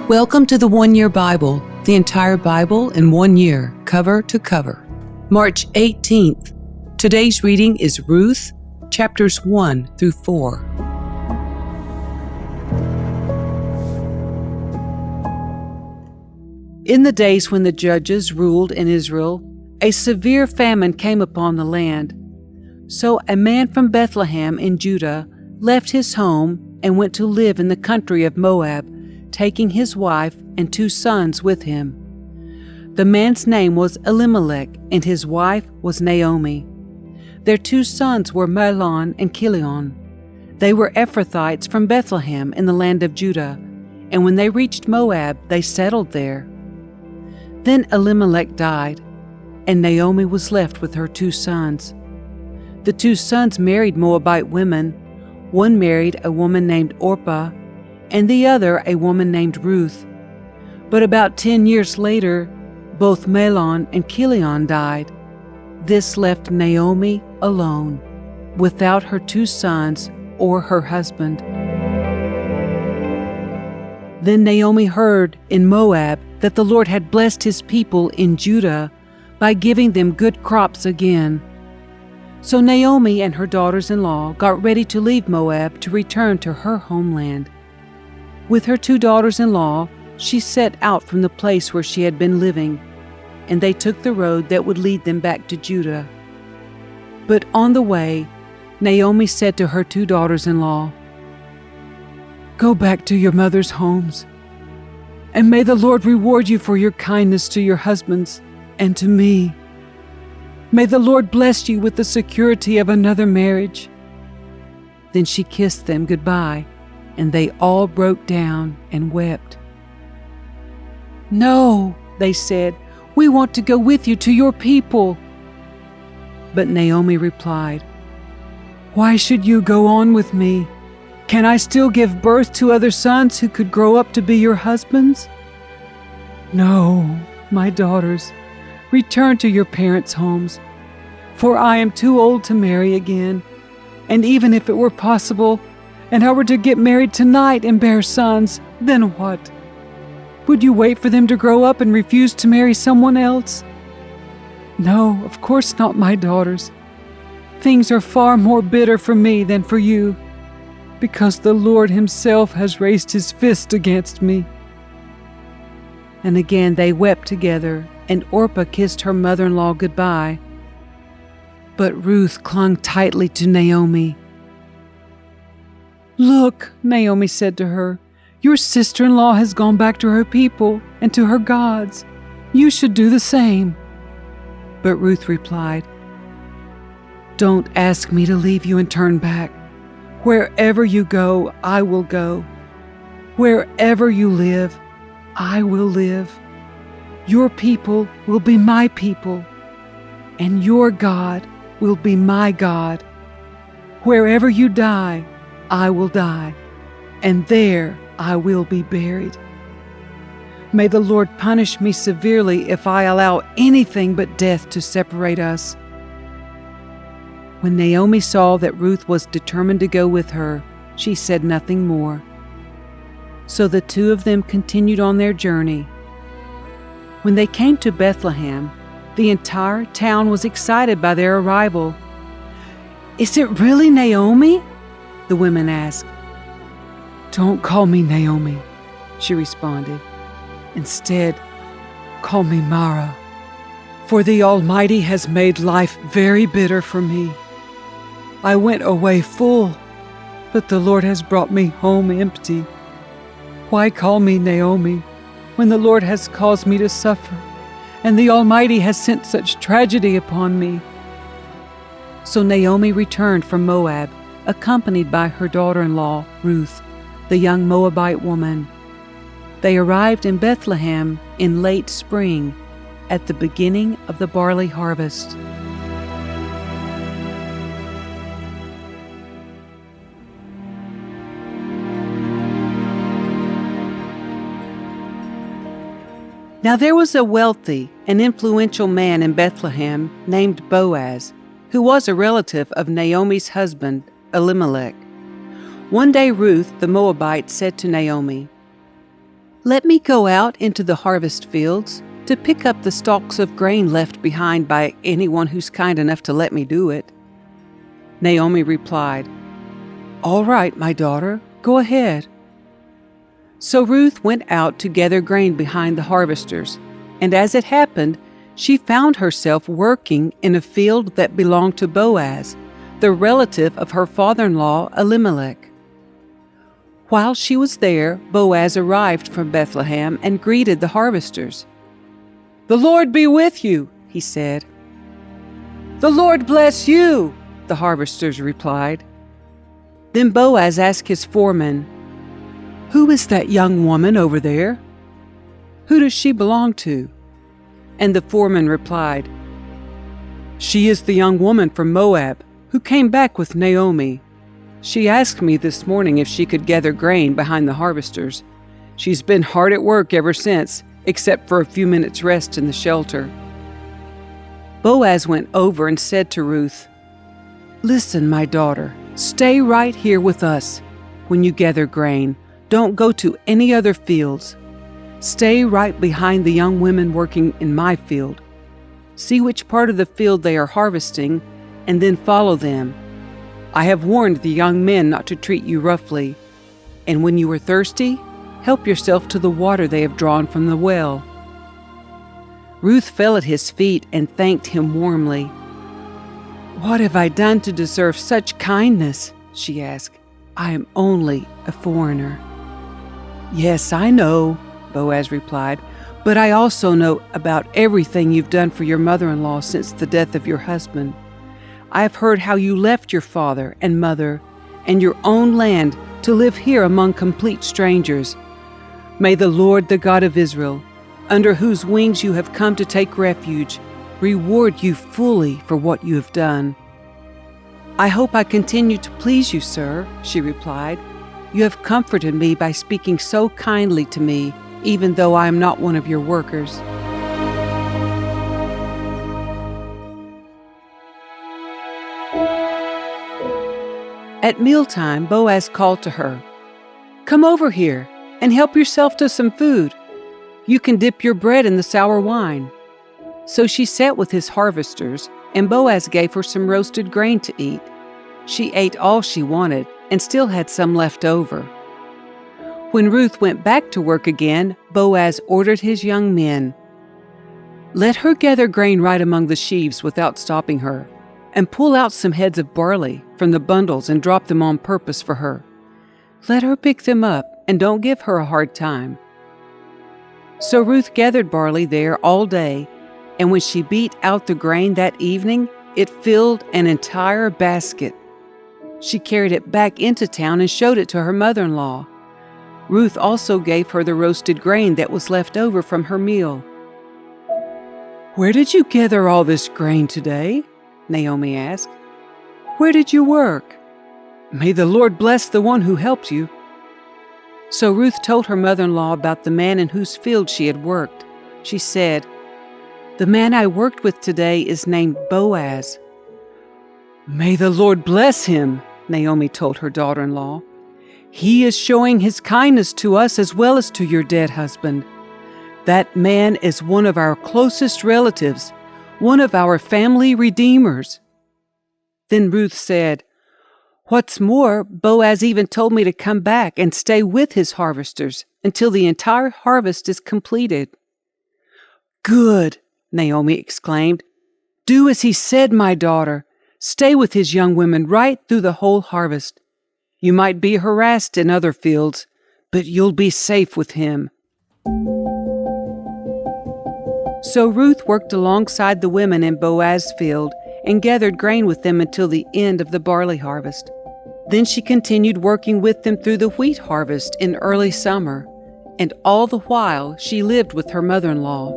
Welcome to the 1 Year Bible, the entire Bible in 1 year, cover to cover. March 18th. Today's reading is Ruth, chapters 1 through 4. In the days when the judges ruled in Israel, a severe famine came upon the land. So a man from Bethlehem in Judah left his home and went to live in the country of Moab, taking his wife and 2 sons with him. The man's name was Elimelech, and his wife was Naomi. Their 2 sons were Mahlon and Chilion. They were Ephrathites from Bethlehem in the land of Judah, and when they reached Moab, they settled there. Then Elimelech died, and Naomi was left with her 2 sons. The 2 sons married Moabite women. One married a woman named Orpah, and the other a woman named Ruth. But about 10 years later, both Mahlon and Chilion died. This left Naomi alone, without her 2 sons or her husband. Then Naomi heard in Moab that the Lord had blessed his people in Judah by giving them good crops again. So Naomi and her daughters-in-law got ready to leave Moab to return to her homeland. With her 2 daughters-in-law, she set out from the place where she had been living, and they took the road that would lead them back to Judah. But on the way, Naomi said to her 2 daughters-in-law, "Go back to your mother's homes, and may the Lord reward you for your kindness to your husbands and to me. May the Lord bless you with the security of another marriage." Then she kissed them goodbye, and they all broke down and wept. "No," they said, "we want to go with you to your people." But Naomi replied, "Why should you go on with me? Can I still give birth to other sons who could grow up to be your husbands? No, my daughters, return to your parents' homes, for I am too old to marry again, and even if it were possible, and I were to get married tonight and bear sons, then what? Would you wait for them to grow up and refuse to marry someone else? No, of course not, my daughters. Things are far more bitter for me than for you, because the Lord himself has raised his fist against me." And again they wept together, and Orpah kissed her mother-in-law goodbye. But Ruth clung tightly to Naomi. "Look," Naomi said to her, "your sister-in-law has gone back to her people and to her gods. You should do the same." But Ruth replied, "Don't ask me to leave you and turn back. Wherever you go, I will go. Wherever you live, I will live. Your people will be my people, and your God will be my God. Wherever you die, I will die, and there I will be buried. May the Lord punish me severely if I allow anything but death to separate us." When Naomi saw that Ruth was determined to go with her, she said nothing more. So the 2 of them continued on their journey. When they came to Bethlehem, the entire town was excited by their arrival. "Is it really Naomi?" the women asked. "Don't call me Naomi," she responded. "Instead, call me Mara, for the Almighty has made life very bitter for me. I went away full, but the Lord has brought me home empty. Why call me Naomi when the Lord has caused me to suffer, and the Almighty has sent such tragedy upon me?" So Naomi returned from Moab, accompanied by her daughter-in-law, Ruth, the young Moabite woman. They arrived in Bethlehem in late spring, at the beginning of the barley harvest. Now there was a wealthy and influential man in Bethlehem named Boaz, who was a relative of Naomi's husband, Elimelech. One day Ruth the Moabite said to Naomi, Let me go out into the harvest fields to pick up the stalks of grain left behind by anyone who's kind enough to let me do it." Naomi replied, "All right, my daughter, go ahead." So Ruth went out to gather grain behind the harvesters, and as it happened, she found herself working in a field that belonged to Boaz, the relative of her father-in-law Elimelech. While she was there, Boaz arrived from Bethlehem and greeted the harvesters. "The Lord be with you," he said. "The Lord bless you," the harvesters replied. Then Boaz asked his foreman, "Who is that young woman over there? Who does she belong to?" And the foreman replied, "She is the young woman from Moab who came back with Naomi. She asked me this morning if she could gather grain behind the harvesters. She's been hard at work ever since, except for a few minutes' rest in the shelter." Boaz went over and said to Ruth, "Listen, my daughter, stay right here with us. When you gather grain, don't go to any other fields. Stay right behind the young women working in my field. See which part of the field they are harvesting, and then follow them. I have warned the young men not to treat you roughly. And when you are thirsty, help yourself to the water they have drawn from the well." Ruth fell at his feet and thanked him warmly. "What have I done to deserve such kindness?" she asked. "I am only a foreigner." "Yes, I know," Boaz replied, "but I also know about everything you've done for your mother-in-law since the death of your husband. I have heard how you left your father and mother and your own land to live here among complete strangers. May the Lord, the God of Israel, under whose wings you have come to take refuge, reward you fully for what you have done." "I hope I continue to please you, sir," she replied. "You have comforted me by speaking so kindly to me, even though I am not one of your workers." At mealtime, Boaz called to her, "Come over here and help yourself to some food. You can dip your bread in the sour wine." So she sat with his harvesters, and Boaz gave her some roasted grain to eat. She ate all she wanted and still had some left over. When Ruth went back to work again, Boaz ordered his young men, "Let her gather grain right among the sheaves without stopping her, and pull out some heads of barley from the bundles and drop them on purpose for her. Let her pick them up, and don't give her a hard time." So Ruth gathered barley there all day, and when she beat out the grain that evening, it filled an entire basket. She carried it back into town and showed it to her mother-in-law. Ruth also gave her the roasted grain that was left over from her meal. "Where did you gather all this grain today?" Naomi asked. "Where did you work? May the Lord bless the one who helped you." So Ruth told her mother-in-law about the man in whose field she had worked. She said, "The man I worked with today is named Boaz." "May the Lord bless him," Naomi told her daughter-in-law. "He is showing his kindness to us as well as to your dead husband. That man is one of our closest relatives, one of our family redeemers." Then Ruth said, "What's more, Boaz even told me to come back and stay with his harvesters until the entire harvest is completed." "Good," Naomi exclaimed. "Do as he said, my daughter. Stay with his young women right through the whole harvest. You might be harassed in other fields, but you'll be safe with him." So Ruth worked alongside the women in Boaz's field and gathered grain with them until the end of the barley harvest. Then she continued working with them through the wheat harvest in early summer, and all the while she lived with her mother-in-law.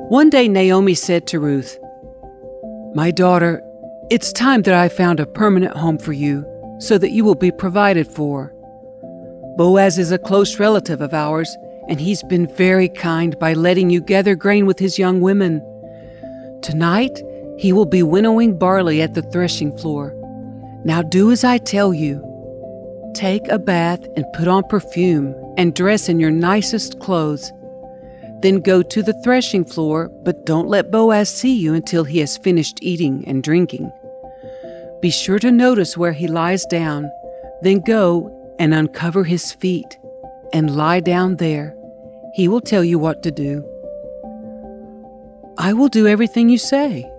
One day Naomi said to Ruth, "My daughter, it's time that I found a permanent home for you so that you will be provided for. Boaz is a close relative of ours, and he's been very kind by letting you gather grain with his young women. Tonight, he will be winnowing barley at the threshing floor. Now do as I tell you." Take a bath and put on perfume and dress in your nicest clothes. Then go to the threshing floor, but don't let Boaz see you until he has finished eating and drinking. Be sure to notice where he lies down. Then go and uncover his feet and lie down there. He will tell you what to do." "I will do everything you say,"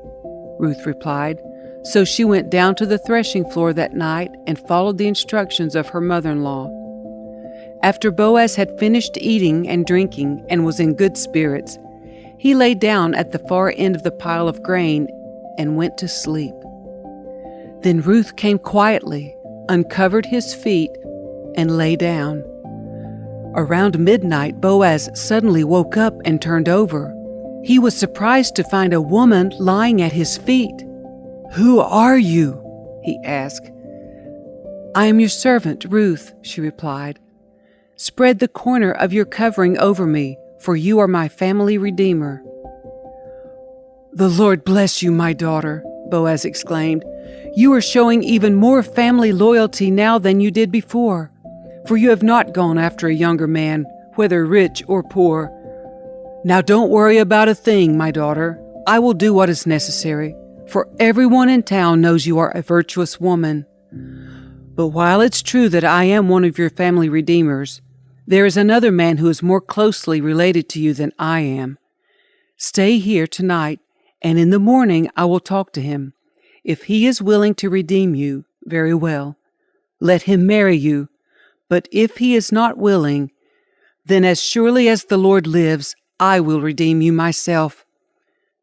Ruth replied. So she went down to the threshing floor that night and followed the instructions of her mother-in-law. After Boaz had finished eating and drinking and was in good spirits, he lay down at the far end of the pile of grain and went to sleep. Then Ruth came quietly, uncovered his feet, and lay down. Around midnight, Boaz suddenly woke up and turned over. He was surprised to find a woman lying at his feet. "Who are you?" he asked. "I am your servant, Ruth," she replied. "Spread the corner of your covering over me, for you are my family redeemer." "The Lord bless you, my daughter," Boaz exclaimed. "You are showing even more family loyalty now than you did before, for you have not gone after a younger man, whether rich or poor. Now don't worry about a thing, my daughter. I will do what is necessary, for everyone in town knows you are a virtuous woman. But while it's true that I am one of your family redeemers, there is another man who is more closely related to you than I am. Stay here tonight, and in the morning I will talk to him. If he is willing to redeem you, very well. Let him marry you. But if he is not willing, then as surely as the Lord lives, I will redeem you myself.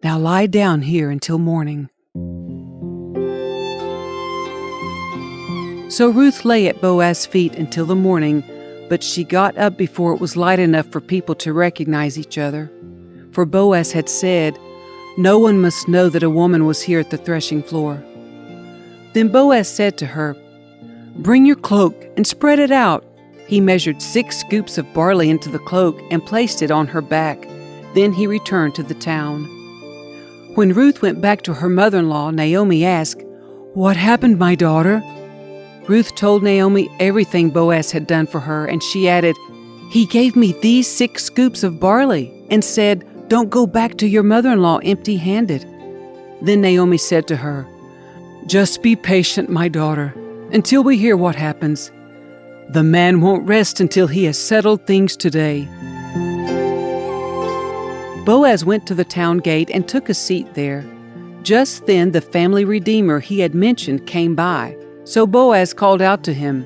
Now lie down here until morning." So Ruth lay at Boaz's feet until the morning, but she got up before it was light enough for people to recognize each other. For Boaz had said, "No one must know that a woman was here at the threshing floor." Then Boaz said to her, "Bring your cloak and spread it out." He measured 6 scoops of barley into the cloak and placed it on her back. Then he returned to the town. When Ruth went back to her mother-in-law, Naomi asked, "What happened, my daughter?" Ruth told Naomi everything Boaz had done for her, and she added, "He gave me these 6 scoops of barley and said, 'Don't go back to your mother-in-law empty-handed.'" Then Naomi said to her, "Just be patient, my daughter, until we hear what happens. The man won't rest until he has settled things today." Boaz went to the town gate and took a seat there. Just then the family redeemer he had mentioned came by, so Boaz called out to him,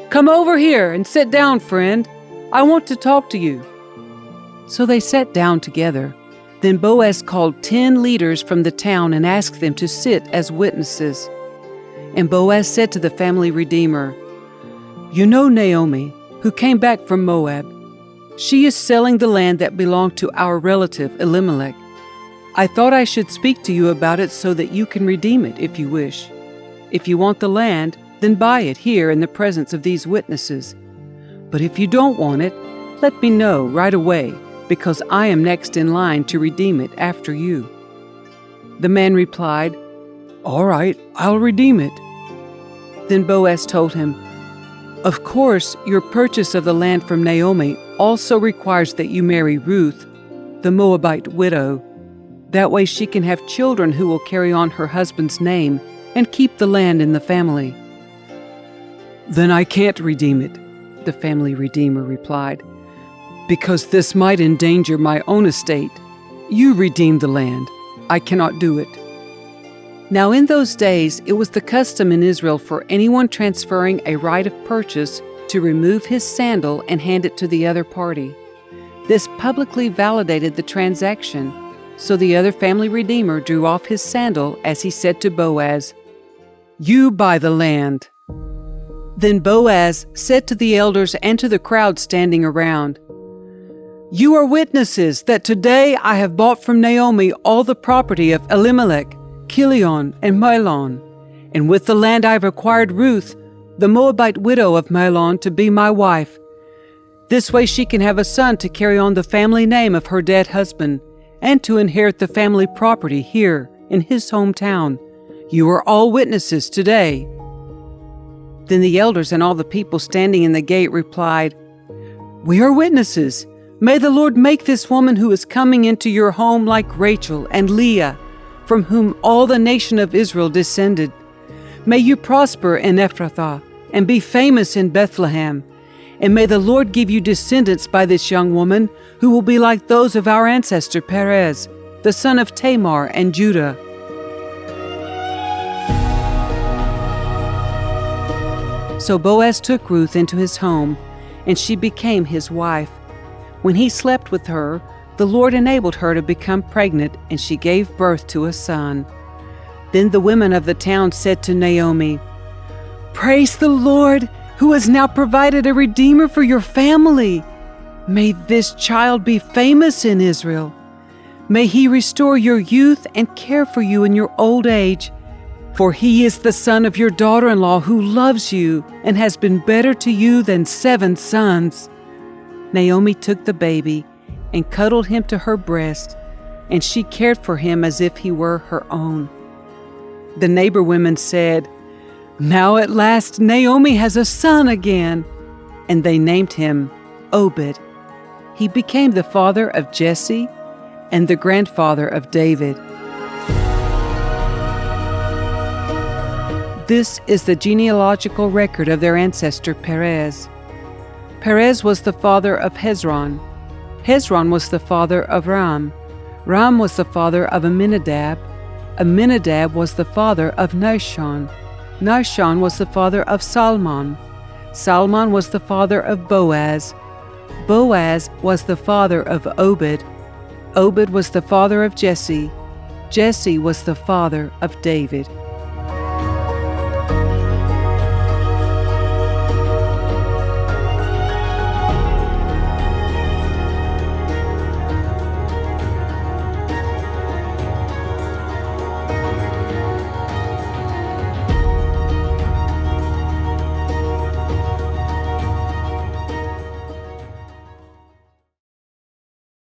"Come over here and sit down, friend. I want to talk to you." So they sat down together. Then Boaz called 10 leaders from the town and asked them to sit as witnesses. And Boaz said to the family redeemer, "You know Naomi, who came back from Moab. She is selling the land that belonged to our relative Elimelech. I thought I should speak to you about it so that you can redeem it if you wish. If you want the land, then buy it here in the presence of these witnesses. But if you don't want it, let me know right away, because I am next in line to redeem it after you." The man replied, "All right, I'll redeem it." Then Boaz told him, "Of course, your purchase of the land from Naomi also requires that you marry Ruth, the Moabite widow. That way she can have children who will carry on her husband's name and keep the land in the family." "Then I can't redeem it," the family redeemer replied, "because this might endanger my own estate. You redeem the land. I cannot do it." Now in those days it was the custom in Israel for anyone transferring a right of purchase to remove his sandal and hand it to the other party. This publicly validated the transaction, so the other family redeemer drew off his sandal as he said to Boaz, "You buy the land." Then Boaz said to the elders and to the crowd standing around, "You are witnesses that today I have bought from Naomi all the property of Elimelech, Chilion, and Mahlon, and with the land I have acquired Ruth, the Moabite widow of Mahlon, to be my wife. This way she can have a son to carry on the family name of her dead husband, and to inherit the family property here in his hometown. You are all witnesses today." Then the elders and all the people standing in the gate replied, "We are witnesses. May the Lord make this woman who is coming into your home like Rachel and Leah, from whom all the nation of Israel descended. May you prosper in Ephrathah and be famous in Bethlehem. And may the Lord give you descendants by this young woman, who will be like those of our ancestor Perez, the son of Tamar and Judah." So Boaz took Ruth into his home, and she became his wife. When he slept with her, the Lord enabled her to become pregnant, and she gave birth to a son. Then the women of the town said to Naomi, "Praise the Lord, who has now provided a redeemer for your family. May this child be famous in Israel. May he restore your youth and care for you in your old age. For he is the son of your daughter-in-law who loves you and has been better to you than 7 sons." Naomi took the baby and cuddled him to her breast, and she cared for him as if he were her own. The neighbor women said, "Now at last Naomi has a son again," and they named him Obed. He became the father of Jesse and the grandfather of David. This is the genealogical record of their ancestor Perez. Perez was the father of Hezron. Hezron was the father of Ram. Ram was the father of Amminadab. Amminadab was the father of Nahshon. Nahshon was the father of Salmon. Salmon was the father of Boaz. Boaz was the father of Obed. Obed was the father of Jesse. Jesse was the father of David.